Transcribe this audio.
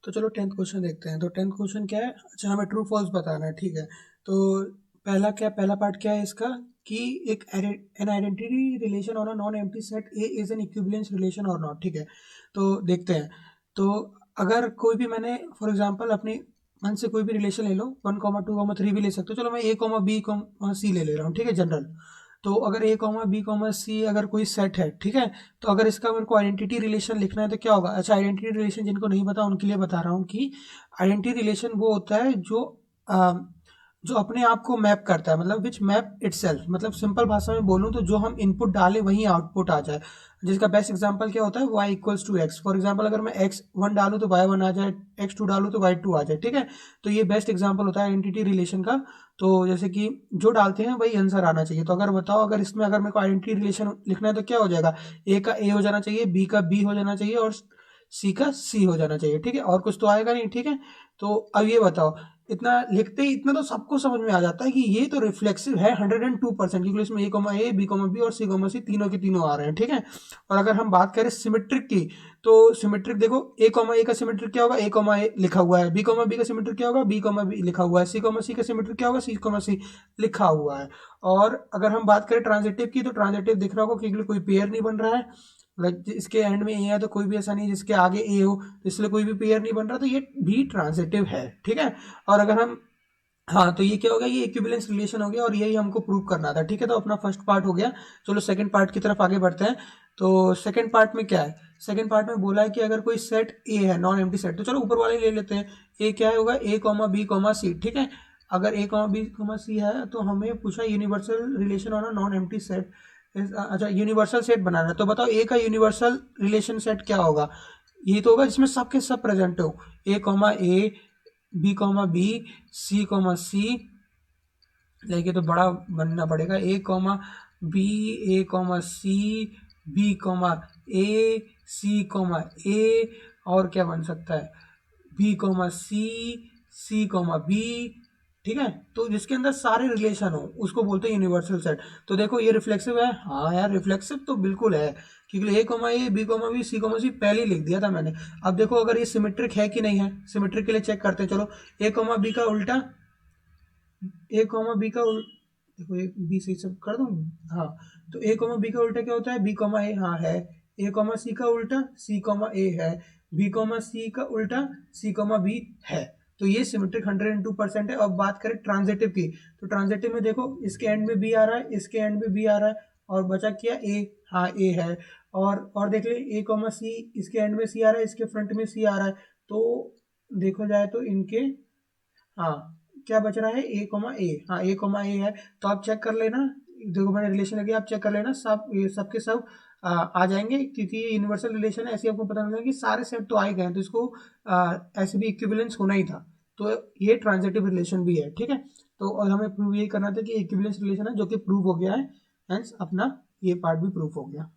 तो चलो 10th question देखते हैं। तो 10th क्वेश्चन क्या है? अच्छा, हमें ट्रू फॉल्स बताना है, ठीक है। तो पहला पार्ट क्या है इसका कि एक an identity relation on a non empty set A is an equivalence relation और नॉट, ठीक है। तो देखते हैं। तो अगर कोई भी मैंने फॉर एग्जांपल अपने मन से कोई भी रिलेशन ले लो, 1,2,3 भी ले सकते हो। चलो मैं A,B,C ले रहा हूँ, ठीक है, जनरल। तो अगर A,B,C अगर कोई सेट है, ठीक है, तो अगर इसका मेरे को आइडेंटिटी रिलेशन लिखना है तो क्या होगा? अच्छा, आइडेंटिटी रिलेशन जिनको नहीं पता उनके लिए बता रहा हूँ कि आइडेंटिटी रिलेशन वो होता है जो अपने आप को मैप करता है, मतलब विच मैप इटसेल्फ। मतलब सिंपल भाषा में बोलूँ तो जो हम इनपुट डालें वही आउटपुट आ जाए। जिसका बेस्ट एग्जांपल क्या होता है? y equals to X. For example अगर मैं x1 डालूँ तो y1 आ जाए, x2 डालूँ तो y2 आ जाए, ठीक है। तो ये बेस्ट एग्जांपल होता है आइडेंटिटी रिलेशन का। तो जैसे कि जो डालते हैं वही आंसर आना चाहिए। तो अगर बताओ, अगर इसमें अगर मेरे को आइडेंटिटी रिलेशन लिखना है तो क्या हो जाएगा? ए का ए हो जाना चाहिए, बी का बी हो जाना चाहिए और सी का सी हो जाना चाहिए, ठीक है। और कुछ तो आएगा नहीं, ठीक है। तो अब ये बताओ, इतना लिखते ही इतना तो सबको समझ में आ जाता है कि ये तो रिफ्लेक्सिव है 102%, क्योंकि इसमें ए, बी, और सी तीनों के तीनों आ रहे हैं, ठीक है। और अगर हम बात करें सिमेट्रिक की, तो सिमेट्रिक देखो, ए का सिमेट्रिक क्या होगा? ए लिखा हुआ है। बी का सिमेट्रिक क्या होगा? बी लिखा हुआ है। सी का सिमेट्रिक क्या होगा? सी लिखा हुआ है। और अगर हम बात करें ट्रांजिटिव की, तो ट्रांजिटिव दिख रहा होगा क्योंकि कोई पेयर नहीं बन रहा है। लाइक इसके एंड में ए है तो कोई भी ऐसा नहीं जिसके आगे ए हो, तो इसलिए कोई भी पेयर नहीं बन रहा, तो ये भी ट्रांजिटिव है, ठीक है। और अगर हम, हाँ, तो ये क्या हो गया? ये इक्विवेलेंस रिलेशन हो गया और यही हमको प्रूव करना था, ठीक है। तो अपना फर्स्ट पार्ट हो गया। चलो सेकंड पार्ट की तरफ आगे बढ़ते हैं। तो सेकंड पार्ट में क्या है? सेकंड पार्ट में बोला है कि अगर कोई सेट ए है, नॉन एम्प्टी सेट, तो चलो ऊपर वाले ले लेते हैं। ए क्या है होगा? A,B,C, ठीक है। अगर A,B,C है तो हमें पूछा universal relation on a non empty set. अच्छा, यूनिवर्सल सेट बनाना है, तो बताओ ए का यूनिवर्सल रिलेशन सेट क्या होगा? ये तो होगा जिसमें सब के सब प्रेजेंट हो। A,A, B,B, C,C, लेके तो बड़ा बनना पड़ेगा। A,B, A,C, B,A, C,A, और क्या बन सकता है? B,C, C,B, ठीक है। तो जिसके अंदर सारे रिलेशन हो उसको बोलते हैं यूनिवर्सल सेट। तो देखो ये रिफ्लेक्सिव है, हाँ यार रिफ्लेक्सिव तो बिल्कुल है, क्योंकि A,B,C पहले ही लिख दिया था मैंने। अब देखो अगर ये सिमेट्रिक है कि नहीं है, सिमेट्रिक के लिए चेक करते हैं। चलो A,B का उल्टा, देखो एक बी से सब कर दूं। हाँ, तो A,B का उल्टा क्या होता है? B,A, हाँ है। A,C का उल्टा C,A है। B,C का उल्टा C,B है। तो ये सिमेट्रिक 102% है। अब बात करें ट्रांजिटिव की, तो ट्रांजिटिव में देखो इसके एंड में बी आ रहा है, इसके एंड में बी आ रहा है, और बचा क्या? ए, हाँ ए है। और देख ले A,C, इसके एंड में सी आ रहा है, इसके फ्रंट में सी आ रहा है। तो देखो जाए तो इनके, हाँ, क्या बच रहा है? A,A, हाँ A,A है। तो आप चेक कर लेना, देखो मैंने रिलेशन लगे, आप चेक कर लेना, सब ये सब के सब आ जाएंगे, क्योंकि ये यूनिवर्सल रिलेशन है। ऐसे आपको पता लगेगा कि सारे सेट तो आ ही गए हैं, तो इसको ऐसे भी इक्विवेलेंस होना ही था। तो ये ट्रांजिटिव रिलेशन भी है, ठीक है। तो और हमें प्रूव यही करना था कि इक्विवेलेंस रिलेशन है, जो कि प्रूव हो गया है। हेंस अपना ये पार्ट भी प्रूव हो गया।